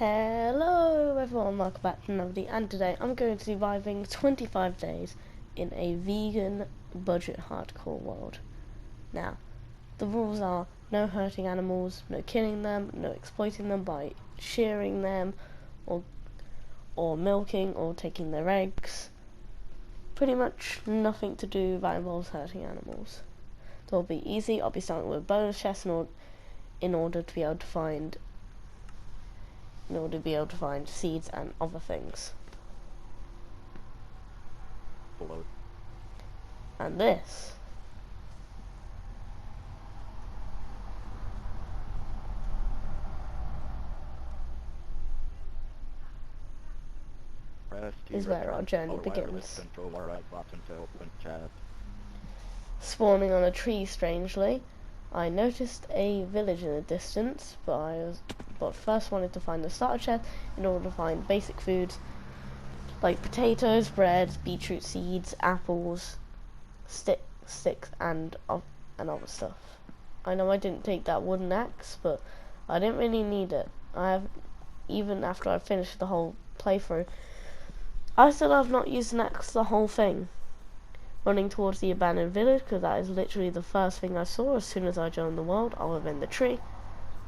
Hello everyone, welcome back to another video, and today I'm going to be surviving 25 days in a vegan budget hardcore world. Now, the rules are no hurting animals, no killing them, no exploiting them by shearing them or milking or taking their eggs. Pretty much nothing to do that involves hurting animals. So it'll be easy. I'll be starting with a bonus chest in order to be able to find seeds and other things. Hello. And this is where our journey begins. Spawning on a tree, strangely. I noticed a village in the distance, but first wanted to find the starter chest in order to find basic foods like potatoes, bread, beetroot seeds, apples, sticks, and other stuff. I know I didn't take that wooden axe, but I didn't really need it. Even after I finished the whole playthrough, I still have not used an axe the whole thing. Running towards the abandoned village, because that is literally the first thing I saw as soon as I joined the world, other than the tree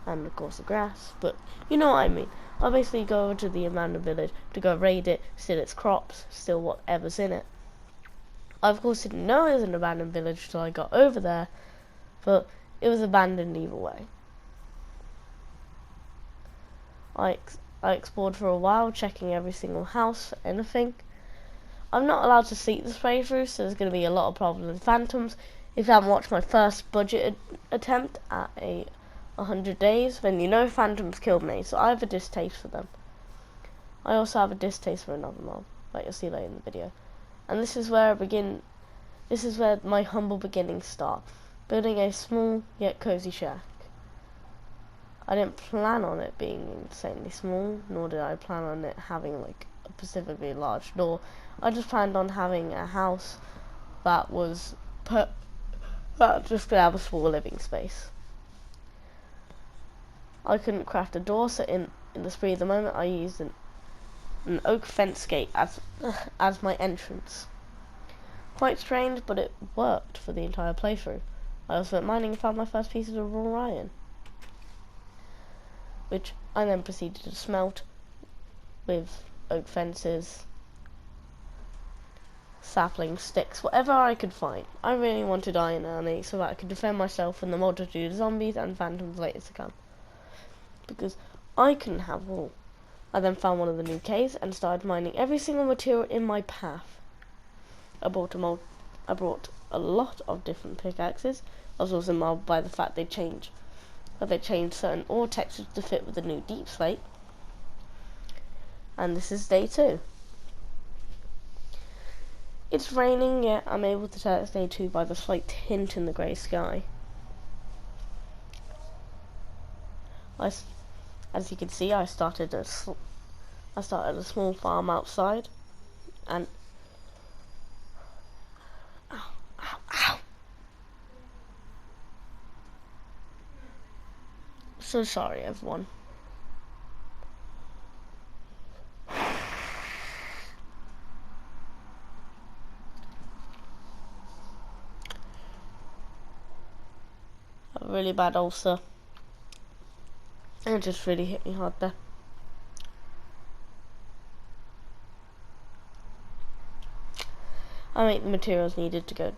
and of course the grass, but you know what I mean. I'll basically go over to the abandoned village to go raid it, steal its crops, steal whatever's in it. I of course didn't know it was an abandoned village until I got over there, but it was abandoned either way. I explored for a while, checking every single house for anything. I'm not allowed to sleep this playthrough, so there's going to be a lot of problems with phantoms. If you haven't watched my first budget attempt at 100 days, then you know phantoms killed me, so I have a distaste for them. I also have a distaste for another mob, like you'll see later in the video. And this is where my humble beginnings start, building a small yet cozy shack. I didn't plan on it being insanely small, nor did I plan on it having like a specifically large door. I just planned on having a house that was just gonna have a small living space. I couldn't craft a door, so in the spree of the moment I used an oak fence gate as my entrance. Quite strange, but it worked for the entire playthrough. I also went mining and found my first pieces of raw iron, which I then proceeded to smelt with oak fences, sapling, sticks, whatever I could find. I really wanted iron early so that I could defend myself from the multitude of zombies and phantoms later to come, because I couldn't have all. I then found one of the new caves and started mining every single material in my path. I brought a lot of different pickaxes. I was also marveled by the fact they changed certain ore textures to fit with the new deep slate. And this is day 2. It's raining, yet I'm able to tell it's day 2 by the slight tint in the grey sky. As you can see, I started a small farm outside, and ow. So sorry, everyone. A really bad ulcer. And it just really hit me hard there. I make the materials needed to go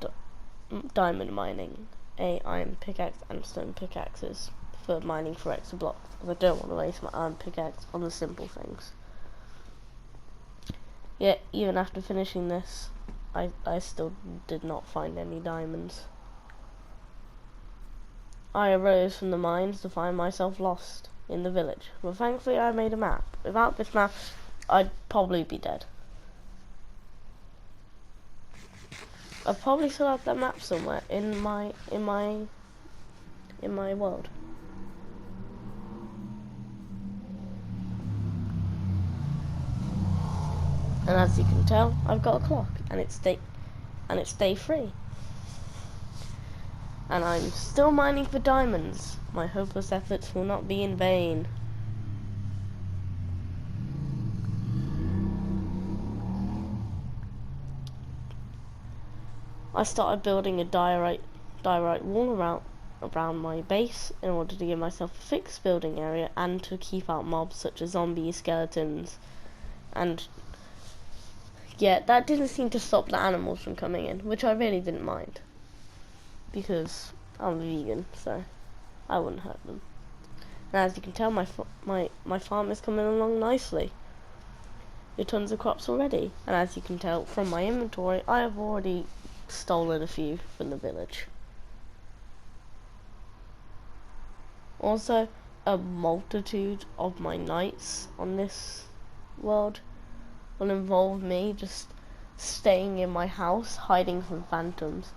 diamond mining. A iron pickaxe and stone pickaxes for mining for extra blocks, because I don't want to waste my iron pickaxe on the simple things. Yet, even after finishing this, I still did not find any diamonds. I arose from the mines to find myself lost in the village. Well, thankfully I made a map. Without this map, I'd probably be dead. I probably still have that map somewhere in my world. And as you can tell, I've got a clock, and it's day 3. And I'm still mining for diamonds. My hopeless efforts will not be in vain. I started building a diorite wall around my base in order to give myself a fixed building area and to keep out mobs such as zombies, skeletons, and yeah, that didn't seem to stop the animals from coming in, which I really didn't mind because I'm a vegan, so I wouldn't hurt them. And as you can tell, my farm is coming along nicely. There are tons of crops already, and as you can tell from my inventory, I have already stolen a few from the village. Also, a multitude of my nights on this world will involve me just staying in my house, hiding from phantoms.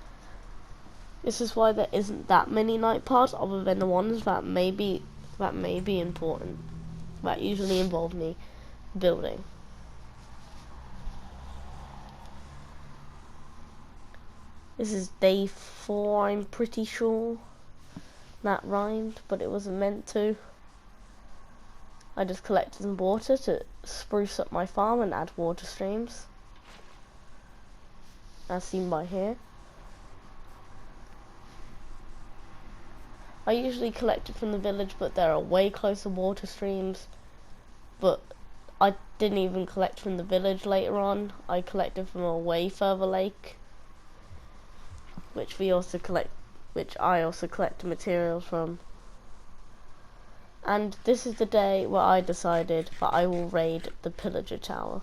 This is why there isn't that many night parts, other than the ones that may be important, that usually involve me building. This is day 4, I'm pretty sure. That rhymed, but it wasn't meant to. I just collected some water to spruce up my farm and add water streams, as seen by here. I usually collect it from the village, but there are way closer water streams. But I didn't even collect from the village later on. I collected from a way further lake, which I also collect materials from. And this is the day where I decided that I will raid the pillager tower.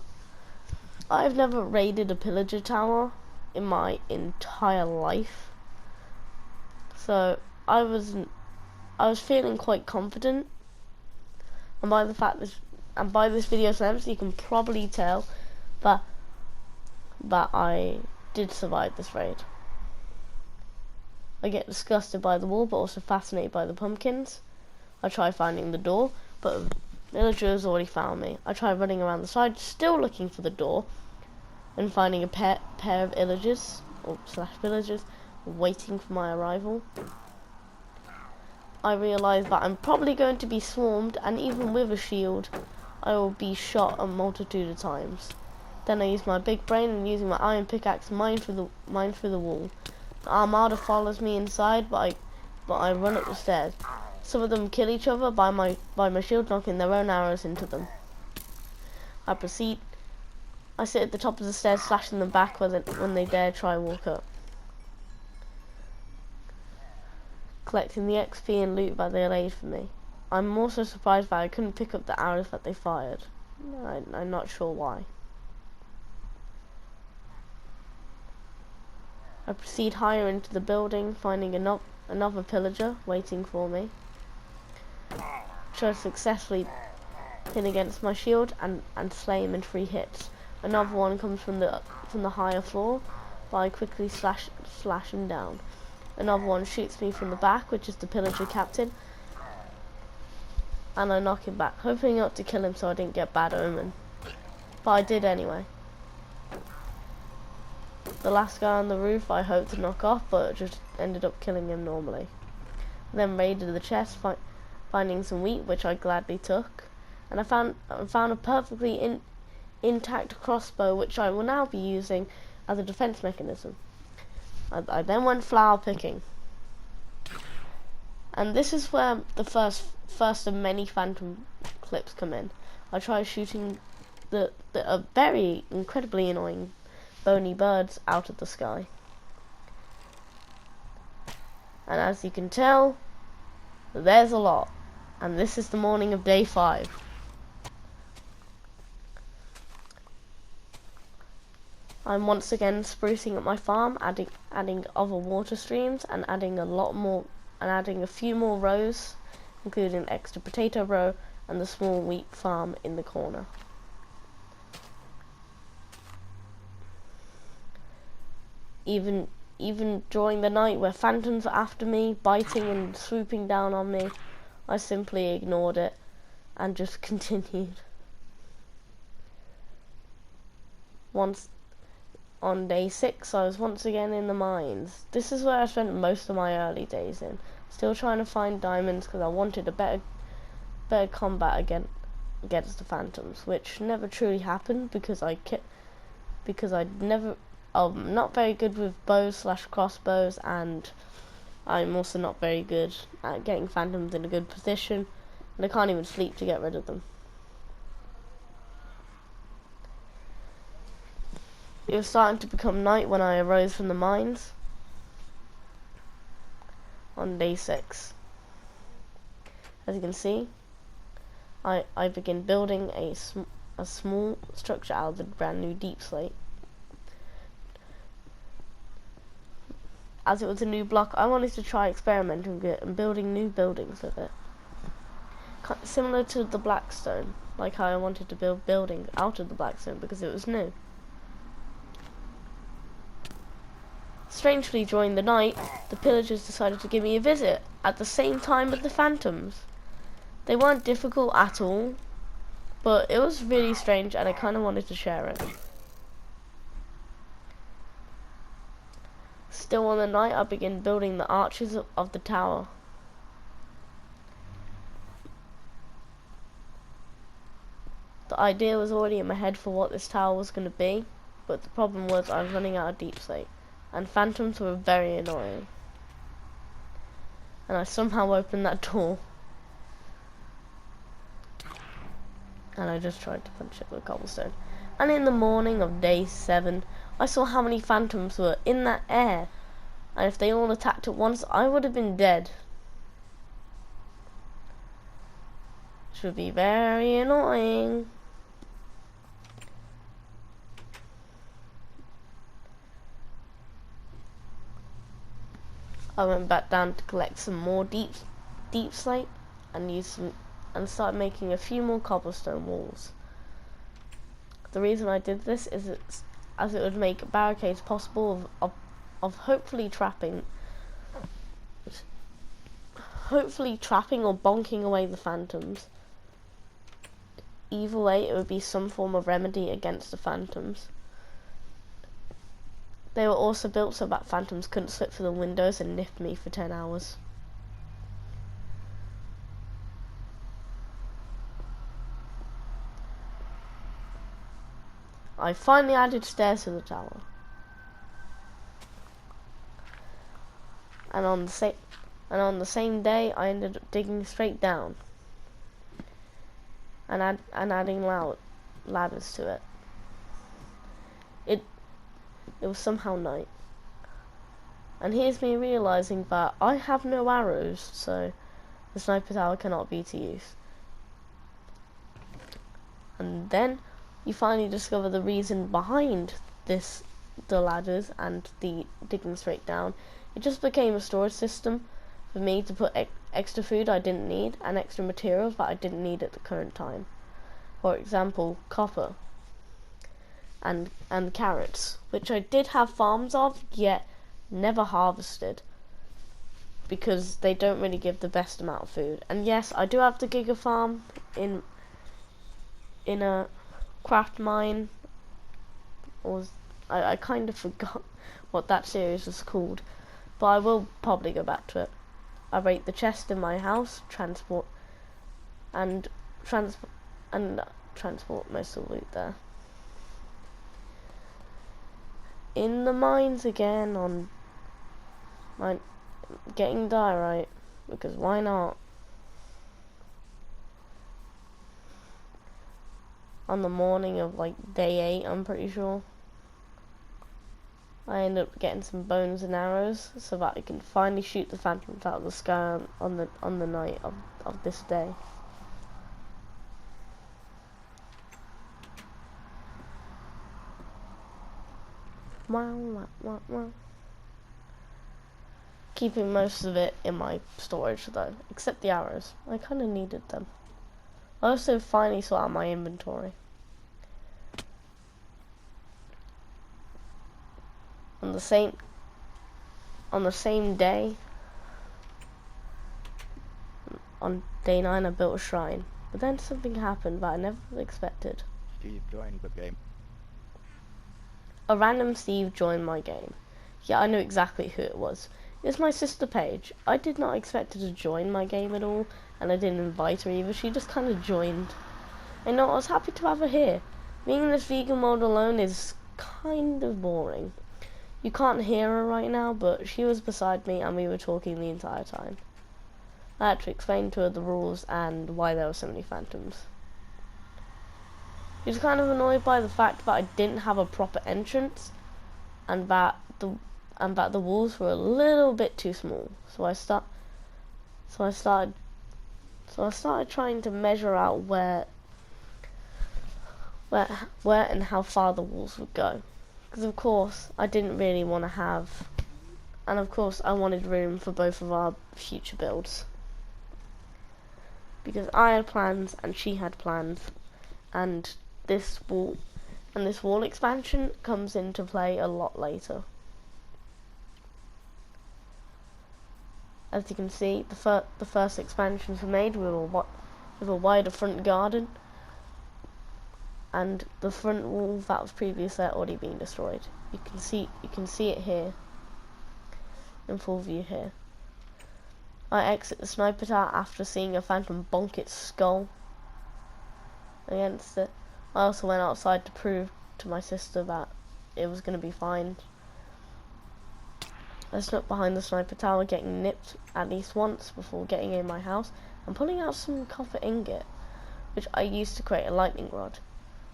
I've never raided a pillager tower in my entire life, so I was feeling quite confident, and by this video's length, you can probably tell that I did survive this raid. I get disgusted by the wall, but also fascinated by the pumpkins. I try finding the door, but a villager has already found me. I try running around the side, still looking for the door, and finding a pair of villagers waiting for my arrival. I realise that I'm probably going to be swarmed, and even with a shield, I will be shot a multitude of times. Then I use my big brain and using my iron pickaxe mine through the wall. The armada follows me inside, but I run up the stairs. Some of them kill each other by my shield knocking their own arrows into them. I sit at the top of the stairs, slashing them back when they dare try walk up, collecting the XP and loot that they laid for me. I'm also surprised that I couldn't pick up the arrows that they fired. I'm not sure why. I proceed higher into the building, finding another pillager waiting for me. Try to successfully pin against my shield and slay him in 3 hits. Another one comes from the higher floor, but I quickly slash him down. Another one shoots me from the back, which is the pillager captain, and I knock him back, hoping not to kill him so I didn't get bad omen. But I did anyway. The last guy on the roof I hoped to knock off, but just ended up killing him normally. Then raided the chest, finding some wheat, which I gladly took, and I found a perfectly intact crossbow, which I will now be using as a defense mechanism. I then went flower picking, and this is where the first of many phantom clips come in. I try shooting the very incredibly annoying bony birds out of the sky, and as you can tell, there's a lot. And this is the morning of day 5. I'm once again sprucing up my farm, adding other water streams, and adding a few more rows, including an extra potato row and the small wheat farm in the corner. Even during the night where phantoms are after me, biting and swooping down on me, I simply ignored it and just continued. Once on day 6, I was once again in the mines. This is where I spent most of my early days in, still trying to find diamonds because I wanted a better combat against the phantoms, which never truly happened because I'd never I'm not very good with bows / crossbows, and I'm also not very good at getting phantoms in a good position, and I can't even sleep to get rid of them. It was starting to become night when I arose from the mines on day 6. As you can see, I begin building a small structure out of the brand new deep slate. As it was a new block, I wanted to try experimenting with it and building new buildings with it. Similar to the blackstone, like how I wanted to build buildings out of the blackstone because it was new. Strangely, during the night, the pillagers decided to give me a visit at the same time as the phantoms. They weren't difficult at all, but it was really strange and I kind of wanted to share it. Still on the night, I begin building the arches of the tower. The idea was already in my head for what this tower was going to be, but the problem was I was running out of deep slate, and phantoms were very annoying. And I somehow opened that door, and I just tried to punch it with cobblestone. And in the morning of day 7, I saw how many phantoms were in that air, and if they all attacked at once, I would have been dead. Which would be very annoying. I went back down to collect some more deep slate and started making a few more cobblestone walls. The reason I did this is as it would make barricades possible of hopefully trapping or bonking away the phantoms. Either way, it would be some form of remedy against the phantoms. They were also built so that phantoms couldn't slip through the windows and nip me for 10 hours. I finally added stairs to the tower. And on the same day, I ended up digging straight down and adding ladders to it. It was somehow night. And here's me realizing that I have no arrows, so the sniper tower cannot be to use. And then you finally discover the reason behind the ladders and the digging straight down. It just became a storage system for me to put extra food I didn't need and extra materials that I didn't need at the current time. For example, copper and carrots, which I did have farms of, yet never harvested because they don't really give the best amount of food. And yes, I do have the Giga farm in a craft mine, or I kind of forgot what that series was called, but I will probably go back to it. I rate the chest in my house, transport most of the loot there. In the mines again on getting diorite, because why not? On the morning of like day 8, I'm pretty sure, I end up getting some bones and arrows so that I can finally shoot the phantoms out of the sky on the night of this day. Keeping most of it in my storage though, except the arrows. I kind of needed them. I also finally sort out my inventory. On the same day, on day 9, I built a shrine. But then something happened that I never expected. Steve joined the game. A random Steve joined my game. Yeah, I knew exactly who it was. It's my sister Paige. I did not expect her to join my game at all, and I didn't invite her either. She just kind of joined. I know, I was happy to have her here. Being in this vegan mode alone is kind of boring. You can't hear her right now, but she was beside me and we were talking the entire time. I had to explain to her the rules and why there were so many phantoms. She was kind of annoyed by the fact that I didn't have a proper entrance and that the walls were a little bit too small. So I started trying to measure out where and how far the walls would go. Because of course I didn't really want to have, and of course I wanted room for both of our future builds. Because I had plans and she had plans, and this wall expansion comes into play a lot later. As you can see, the first expansions were made with a wider front garden, and the front wall that was previously there already been destroyed. You can see it here in full view here. I exit the sniper tower after seeing a phantom bonk its skull against it. I also went outside to prove to my sister that it was going to be fine. I snuck behind the sniper tower, getting nipped at least once before getting in my house and pulling out some copper ingot, which I used to create a lightning rod.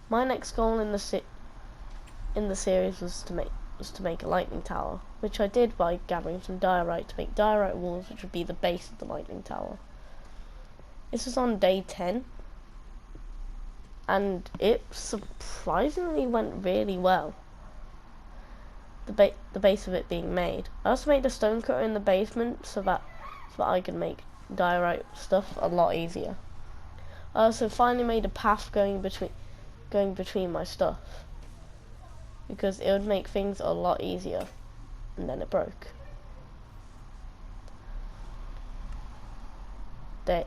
My next goal in the series was to make a lightning tower, which I did by gathering some diorite to make diorite walls, which would be the base of the lightning tower. This was on day 10, and it surprisingly went really well. The base of it being made. I also made a stone cutter in the basement so that I could make diorite stuff a lot easier. I also finally made a path going between my stuff, because it would make things a lot easier, and then it broke. Day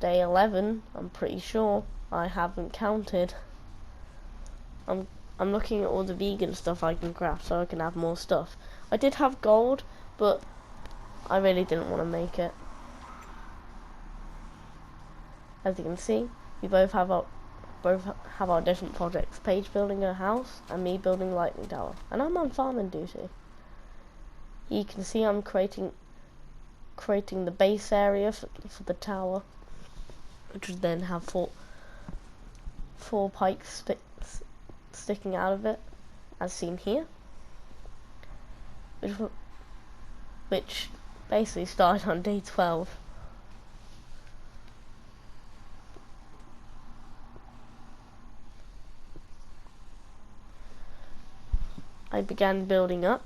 11, I'm pretty sure. I haven't counted. I'm looking at all the vegan stuff I can craft so I can have more stuff. I did have gold, but I really didn't want to make it. As you can see, we both have our different projects. Paige building her house and me building a lightning tower. And I'm on farming duty. You can see I'm creating the base area for the tower, which would then have four pikes sticking out of it, as seen here, which basically started on day 12. I began building up,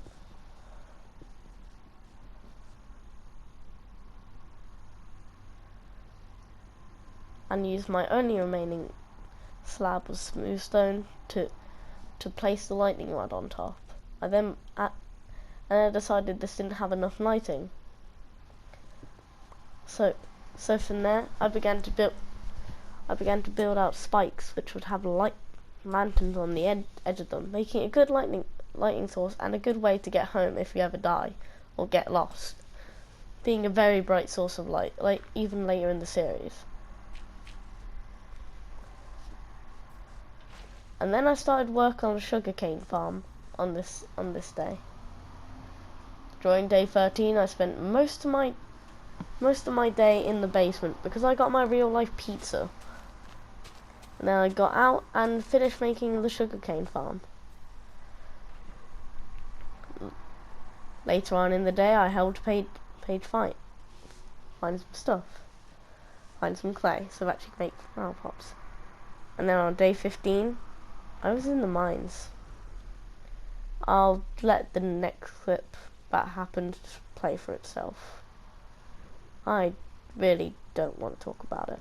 and used my only remaining slab of smooth stone to place the lightning rod on top. And I decided this didn't have enough lighting. So from there, I began to build out spikes which would have light lanterns on the edge of them, making a good lighting source and a good way to get home if you ever die or get lost. Being a very bright source of light, like even later in the series. And then I started work on a sugarcane farm on this day. During day 13, I spent most of my day in the basement because I got my real life pizza. And then I got out and finished making the sugarcane farm. Later on in the day, I helped Paige find some stuff, find some clay, so that she could make flower pots. And then on day 15, I was in the mines. I'll let the next clip that happened play for itself. I really don't want to talk about it.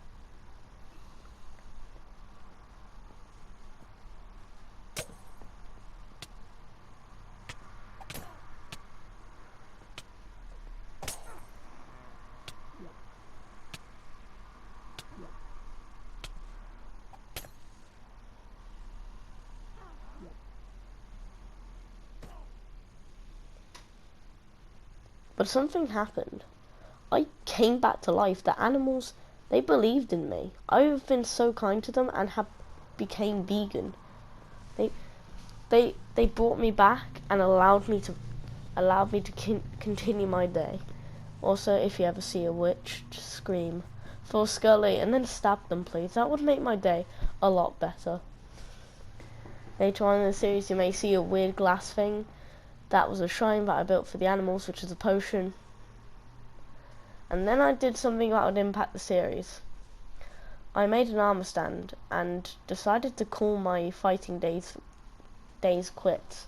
But something happened. I came back to life. The animals, they believed in me. I've been so kind to them and became vegan. They brought me back and allowed me allowed me to continue my day. Also, if you ever see a witch, just scream for Scully and then stab them, please. That would make my day a lot better. Later on in the series, you may see a weird glass thing. That was a shrine that I built for the animals, which is a potion. And then I did something that would impact the series. I made an armor stand and decided to call my fighting days quits.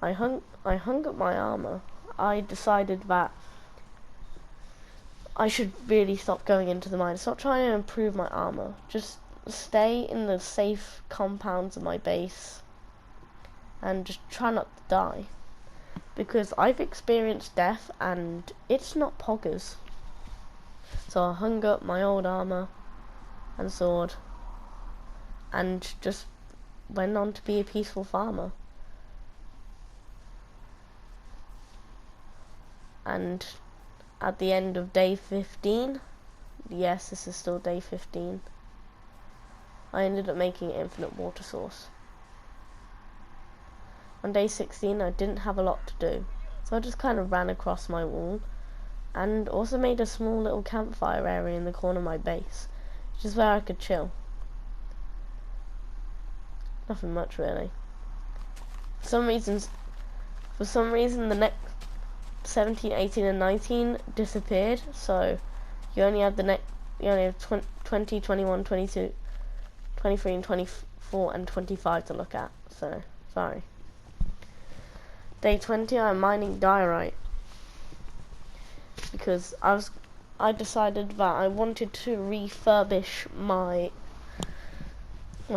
I hung up my armor. I decided that I should really stop going into the mine, stop trying to improve my armor. Just stay in the safe compounds of my base and just try not to die. Because I've experienced death and it's not poggers. So I hung up my old armor and sword and just went on to be a peaceful farmer. And at the end of day 15, yes, this is still day 15, I ended up making an infinite water source. On day 16, I didn't have a lot to do, so I just kind of ran across my wall and also made a small little campfire area in the corner of my base, which is where I could chill. Nothing much really. For some reason the next 17, 18 and 19 disappeared, so you only have 20, 21, 22, 23 and 24 and 25 to look at, so sorry. Day 20, I'm mining diorite because I decided that I wanted to refurbish my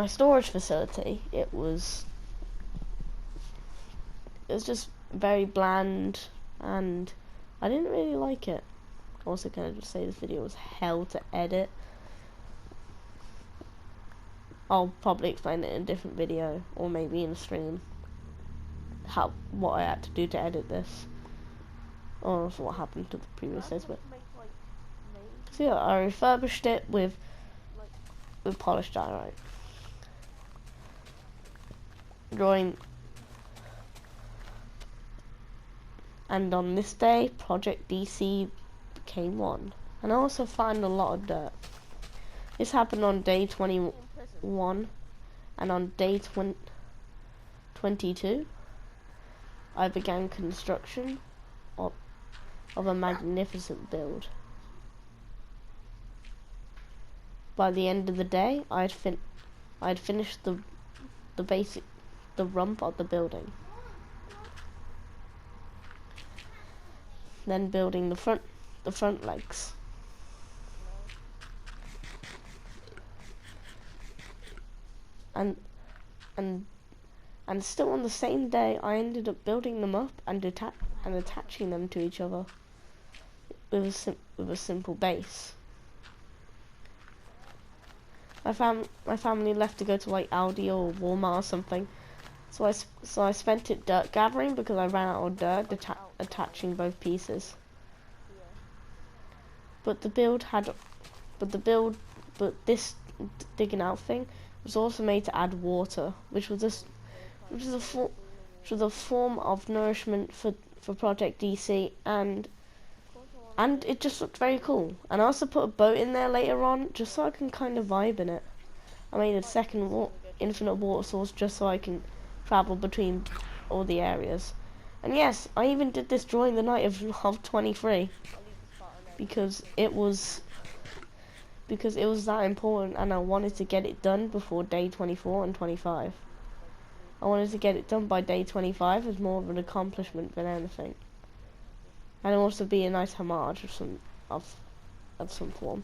storage facility. It was just very bland and I didn't really like it. Also, can I just say this video was hell to edit? I'll probably explain it in a different video or maybe in a stream what I had to do to edit this, or also what happened to the previous days. But so yeah, I refurbished it with polished diorite. And on this day, Project DC became one. And I also found a lot of dirt. This happened on day 21, and on day 22, I began construction of a magnificent build. By the end of the day, I'd finished the rump of the building. Then building the front legs. And still on the same day, I ended up building them up and attaching them to each other with a simple base. My family left to go to like Aldi or Walmart or something, so I spent it dirt gathering because I ran out of dirt attaching both pieces. But this digging out thing was also made to add water, which was a form of nourishment for Project DC, and it just looked very cool. And I also put a boat in there later on, just so I can kind of vibe in it. I made a second infinite water source just so I can travel between all the areas. And yes, I even did this during the night of 23, because it was that important, and I wanted to get it done before day 24 and 25. I wanted to get it done by day 25 as more of an accomplishment than anything, and also be a nice homage of some form.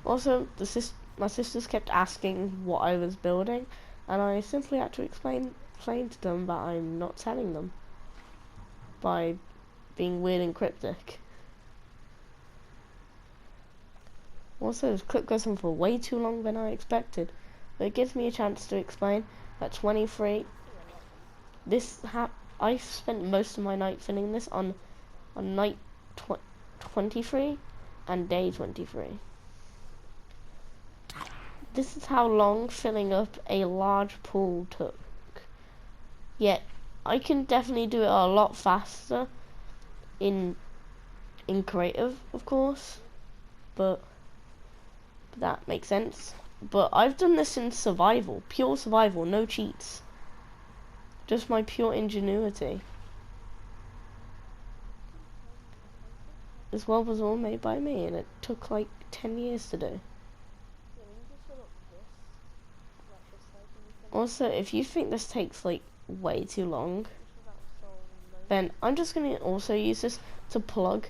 Also, my sisters kept asking what I was building, and I simply had to explain to them that I'm not telling them by being weird and cryptic. Also, this clip goes on for way too long than I expected, but it gives me a chance to explain that 23. I spent most of my night filling this on night 23 and day 23. This is how long filling up a large pool took. Yeah, I can definitely do it a lot faster in creative, of course, but that makes sense. But I've done this in survival, pure survival, no cheats, just my pure ingenuity. This world was all made by me, and it took like 10 years to do. Also, if you think this takes like way too long, then I'm just going to also use this to plug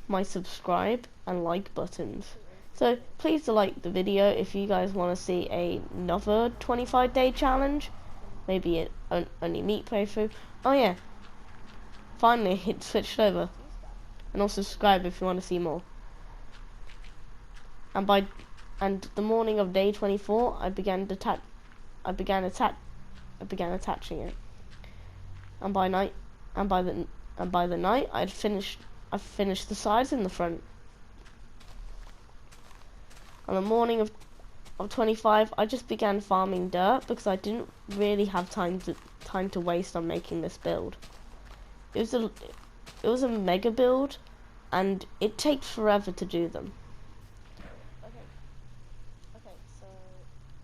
my subscribe and like buttons. So please do like the video if you guys want to see another 25-day challenge, maybe an only meat playthrough. Oh yeah, finally it switched over. And also subscribe if you want to see more. And the morning of day 24, I began attaching it. And by the night, I finished the sides and the front. On the morning of 25, I just began farming dirt because I didn't really have time to waste on making this build. It was a mega build, and it takes forever to do them. Okay, so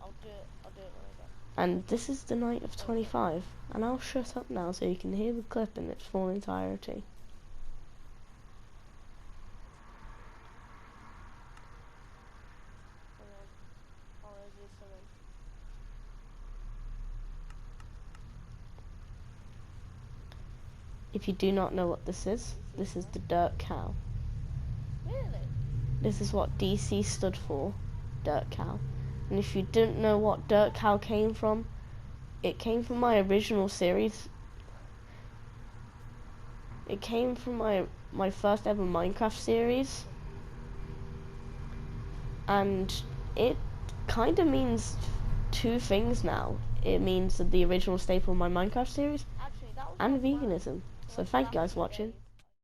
I'll do it when I get. And this is the night of 25, and I'll shut up now so you can hear the clip in its full entirety. If you do not know what this is the dirt cow. Really? This is what DC stood for, dirt cow. And if you didn't know what dirt cow came from, it came from my original series. It came from my first ever Minecraft series. And it kind of means two things now. It means the original staple of my Minecraft series and veganism. So thank you guys for watching.